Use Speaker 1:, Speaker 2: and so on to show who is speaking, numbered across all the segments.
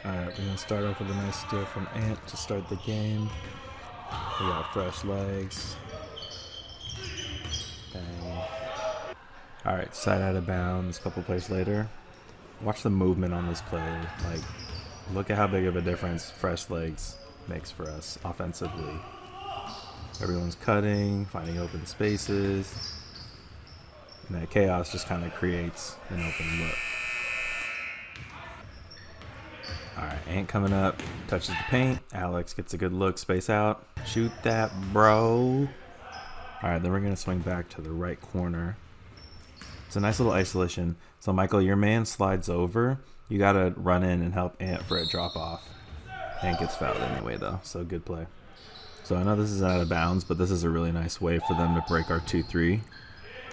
Speaker 1: Alright, we're gonna start off with a nice steal from Ant to start the game. We got fresh legs. Bang. Alright, side out of bounds, a couple plays later. Watch the movement on this play. Like, look at how big of a difference fresh legs makes for us offensively. Everyone's cutting, finding open spaces. And that chaos just kind of creates an open look. Alright, Ant coming up, touches the paint. Alex gets a good look, space out. Shoot that, bro. Alright, then we're going to swing back to the right corner. It's a nice little isolation. So, Michael, your man slides over. You got to run in and help Ant for a drop off. Ant gets fouled anyway, though, so good play. So, I know this is out of bounds, but this is a really nice way for them to break our 2-3.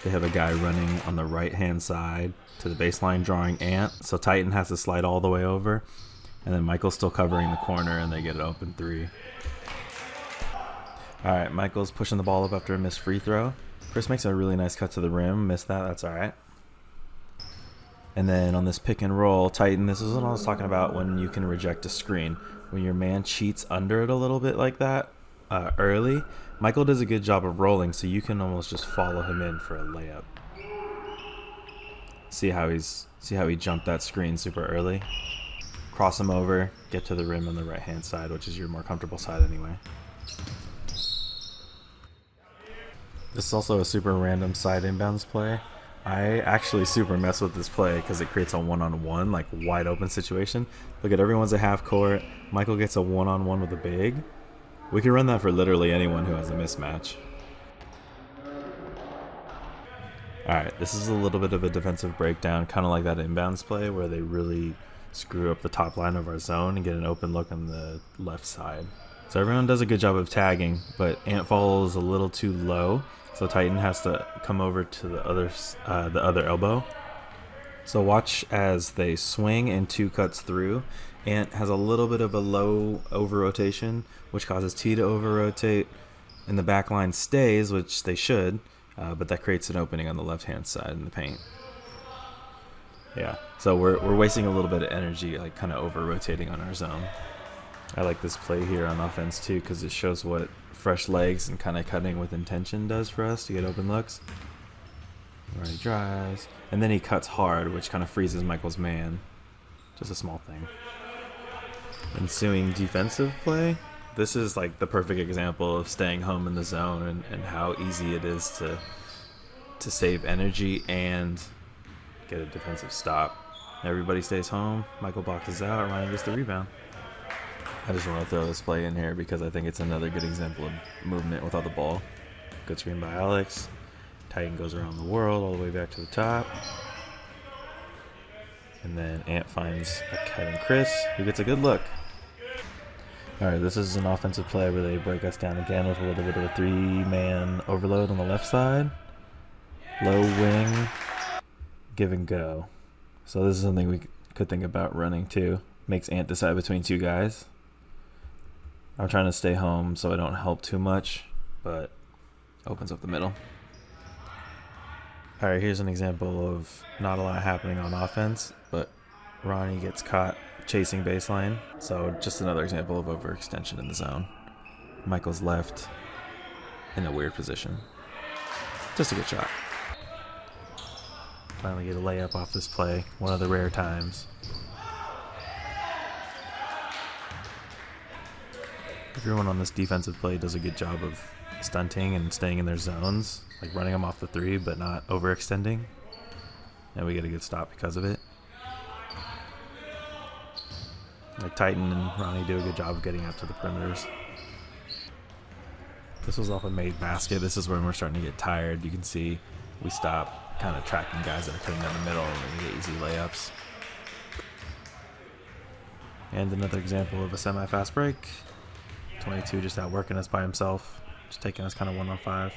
Speaker 1: They have a guy running on the right-hand side to the baseline drawing Ant. So, Titan has to slide all the way over. And then Michael's still covering the corner, and they get an open three. All right, Michael's pushing the ball up after a missed free throw. Chris makes a really nice cut to the rim. Missed that. That's all right. And then on this pick and roll, Titan, this is what I was talking about when you can reject a screen. When your man cheats under it a little bit like that early, Michael does a good job of rolling, so you can almost just follow him in for a layup. See how he jumped that screen super early? Cross him over, get to the rim on the right-hand side, which is your more comfortable side anyway. This is also a super random side inbounds play. I actually super mess with this play because it creates a one-on-one, like wide open situation. Look at everyone's at half court. Michael gets a one-on-one with a big. We can run that for literally anyone who has a mismatch. Alright, this is a little bit of a defensive breakdown, kind of like that inbounds play where they really screw up the top line of our zone and get an open look on the left side. So everyone does a good job of tagging, but Ant falls a little too low, so Titan has to come over to the other elbow. So watch as they swing and two cuts through. Ant has a little bit of a low over rotation, which causes T to over rotate, and the back line stays, which they should, but that creates an opening on the left hand side in the paint. Yeah, so we're wasting a little bit of energy, like kind of over rotating on our zone. I like this play here on offense too because it shows what fresh legs and kind of cutting with intention does for us to get open looks. Where he drives, and then he cuts hard, which kind of freezes Michael's man. Just a small thing. Ensuing defensive play. This is like the perfect example of staying home in the zone and how easy it is to save energy and get a defensive stop. Everybody stays home. Michael boxes out. Ryan gets the rebound. I just want to throw this play in here because I think it's another good example of movement without the ball. Good screen by Alex. Titan goes around the world all the way back to the top. And then Ant finds a cut and Chris, who gets a good look. Alright, this is an offensive play where they break us down again with a little bit of a three-man overload on the left side. Low wing. Give and go. So this is something we could think about running too. Makes Ant decide between two guys. I'm trying to stay home so I don't help too much, but opens up the middle. Alright, here's an example of not a lot happening on offense, but Ronnie gets caught chasing baseline. So just another example of overextension in the zone. Michael's left in a weird position. Just a good shot. Finally get a layup off this play, one of the rare times. Everyone on this defensive play does a good job of stunting and staying in their zones, like running them off the three but not overextending. And we get a good stop because of it. Like Titan and Ronnie do a good job of getting out to the perimeters. This was off a made basket. This is when we're starting to get tired. You can see we stop kind of tracking guys that are cutting down the middle and we get easy layups. And another example of a semi-fast break. 22 just outworking us by himself, just taking us kind of 1-on-5.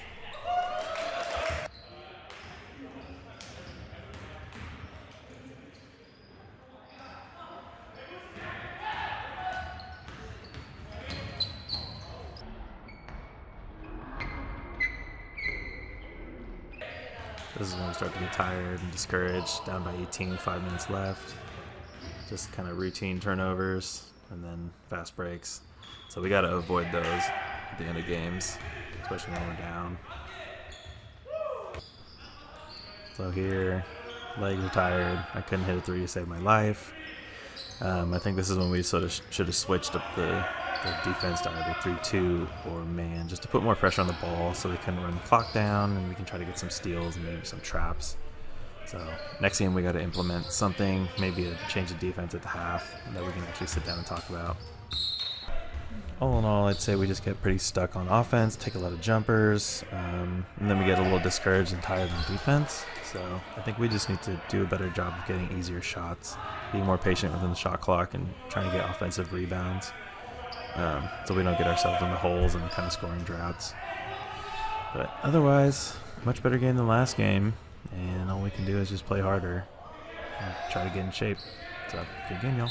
Speaker 1: This is when we start to get tired and discouraged, down by 18, 5 minutes left. just kind of routine turnovers and then fast breaks. So we got to avoid those at the end of games, especially when we're down. So here, legs are tired. I couldn't hit a 3 to save my life. I think this is when we sort of should have switched up the defense to either 3-2 or man, just to put more pressure on the ball so we can run the clock down and we can try to get some steals and maybe some traps. So next game we got to implement something, maybe a change of defense at the half that we can actually sit down and talk about. All in all, I'd say we just get pretty stuck on offense, take a lot of jumpers, and then we get a little discouraged and tired on defense. So I think we just need to do a better job of getting easier shots, being more patient within the shot clock, and trying to get offensive rebounds. So we don't get ourselves in the holes and kind of scoring droughts. But otherwise, much better game than last game, and all we can do is just play harder and try to get in shape. So, good game, y'all.